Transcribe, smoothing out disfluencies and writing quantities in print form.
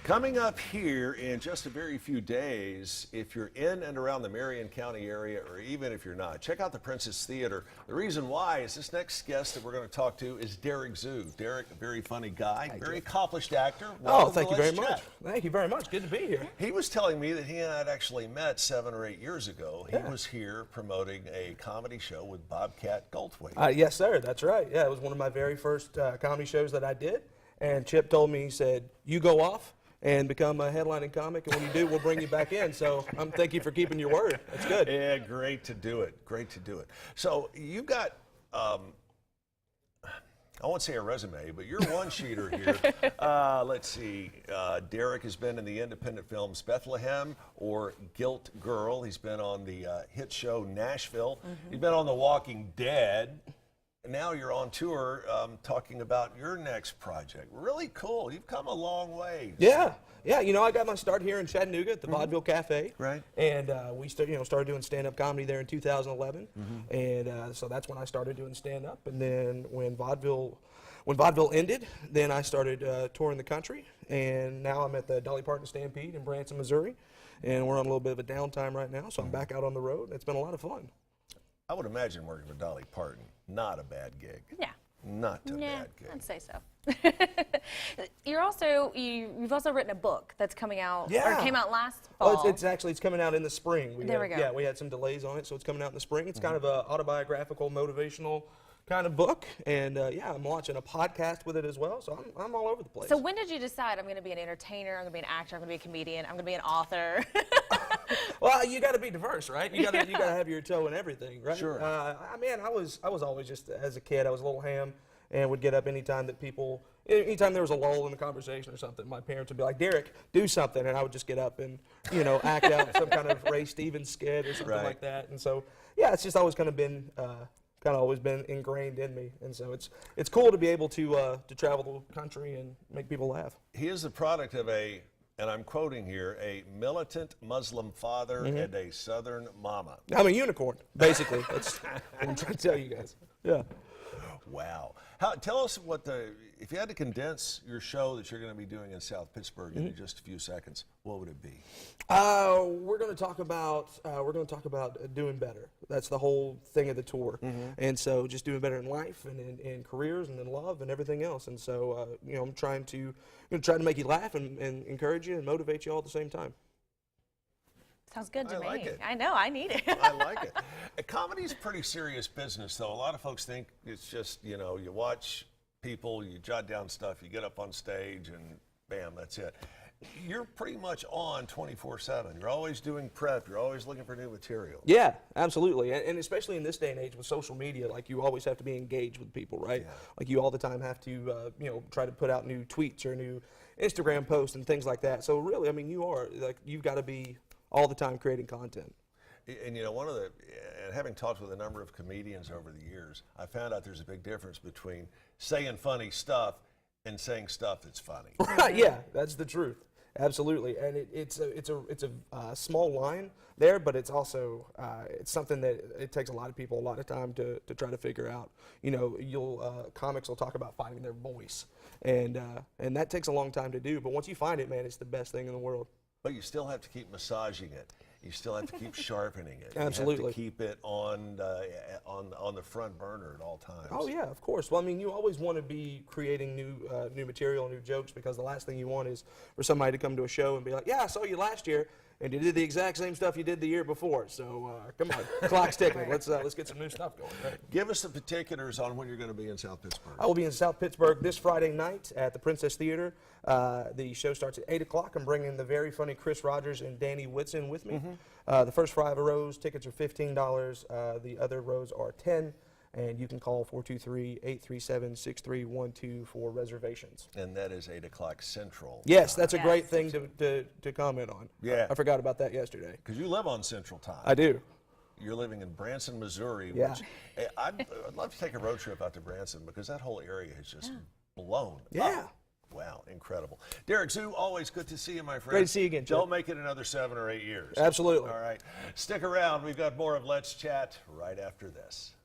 Coming up here in just a very few days, if you're in and around the Marion County area, or even if you're not, check out the Princess Theater. The reason why is this next guest that we're going to talk to is Derik Zoo. Derik, a very funny guy, very accomplished actor. Oh, thank you very much. Thank you very much. Good to be here. He was telling me that he and I had actually met 7 or 8 years ago. He was here promoting a comedy show with Bobcat Goldthwait. Yes, sir. That's right. Yeah, it was one of my very first comedy shows that I did. And Chip told me, he said, you go off and become a headlining comic, and when you do, we'll bring you back in. So thank you for keeping your word. That's good. Yeah, great to do it. Great to do it. So you've got, I won't say a resume, but you're one-sheeter here. Let's see. Derik has been in the independent films Bethlehem or Guilt Girl. He's been on the hit show Nashville. He's been on The Walking Dead. Now you're on tour talking about your next project. Really cool. You've come a long way. Yeah. Yeah, you know, I got my start here in Chattanooga at the Vaudeville Cafe. Right. And we started doing stand-up comedy there in 2011. And so that's when I started doing stand-up. And then when vaudeville ended, then I started touring the country. And now I'm at the Dolly Parton Stampede in Branson, Missouri. And we're on a little bit of a downtime right now, so I'm back out on the road. It's been a lot of fun. I would imagine working with Dolly Parton, not a bad gig. Yeah. Not a bad gig. I'd say so. You've also written a book that's coming out, or came out last fall. Oh, it's coming out in the spring. There we go. Yeah, we had some delays on it, so it's coming out in the spring. It's kind of an autobiographical, motivational kind of book, and yeah, I'm launching a podcast with it as well, so I'm all over the place. So when did you decide I'm going to be an entertainer, I'm going to be an actor, I'm going to be a comedian, I'm going to be an author? Well, you got to be diverse, right? You got to have your toe in everything, right? Sure. I was always just, as a kid, I was a little ham and would get up anytime there was a lull in the conversation or something. My parents would be like, "Derik, do something," and I would just get up and act out some kind of Ray Stevens skit or something like that. And so yeah, it's just always kind of been ingrained in me, and so it's cool to be able to travel the country and make people laugh. He is the product of and I'm quoting here, a militant Muslim father and a Southern mama. I'm a unicorn, basically. That's what I'm trying to tell you guys. Yeah. Wow. Tell us if you had to condense your show that you're going to be doing in South Pittsburg into just a few seconds, what would it be? We're going to talk about doing better. That's the whole thing of the tour, and so just doing better in life and in careers and in love and everything else. And so I'm trying to make you laugh and encourage you and motivate you all at the same time. Sounds good to me. Like it. I know, I need it. I like it. Comedy's pretty serious business, though. A lot of folks think it's just, you watch people, you jot down stuff, you get up on stage, and bam, that's it. You're pretty much on 24/7. You're always doing prep. You're always looking for new material. Yeah, absolutely. And especially in this day and age with social media, like you always have to be engaged with people, right? Yeah. Like you all the time have to, try to put out new tweets or new Instagram posts and things like that. So really, I mean, you've got to be all the time creating content. And and having talked with a number of comedians over the years, I found out there's a big difference between saying funny stuff and saying stuff that's funny. Right, yeah, that's the truth. Absolutely, and it's a small line there, but it's also it's something that it takes a lot of people a lot of time to try to figure out. Comics will talk about finding their voice, and that takes a long time to do. But once you find it, man, it's the best thing in the world. But you still have to keep massaging it. You still have to keep sharpening it. Absolutely. You have to keep it on the front burner at all times. Oh yeah, of course. Well, I mean, you always want to be creating new material, new jokes, because the last thing you want is for somebody to come to a show and be like, "Yeah, I saw you last year, and you did the exact same stuff you did the year before." So come on, clock's ticking. Let's get some new stuff going. Right? Give us the particulars on when you're going to be in South Pittsburg. I will be in South Pittsburg this Friday night at the Princess Theater. The show starts at 8 o'clock. I'm bringing the very funny Chris Rogers and Danny Whitson with me. The first 5 rows, tickets are $15. The other rows are $10. And you can call 423-837-6312 for reservations. And that is 8 o'clock Central. Yes, that's a great thing to comment on. Yeah. I forgot about that yesterday. Because you live on Central Time. I do. You're living in Branson, Missouri. Yeah. Which, I'd love to take a road trip out to Branson because that whole area is just blown Yeah. up. Wow, incredible. Derik Zoo, always good to see you, my friend. Great to see you again, Chip. Don't make it another 7 or 8 years. Absolutely. All right. Stick around. We've got more of Let's Chat right after this.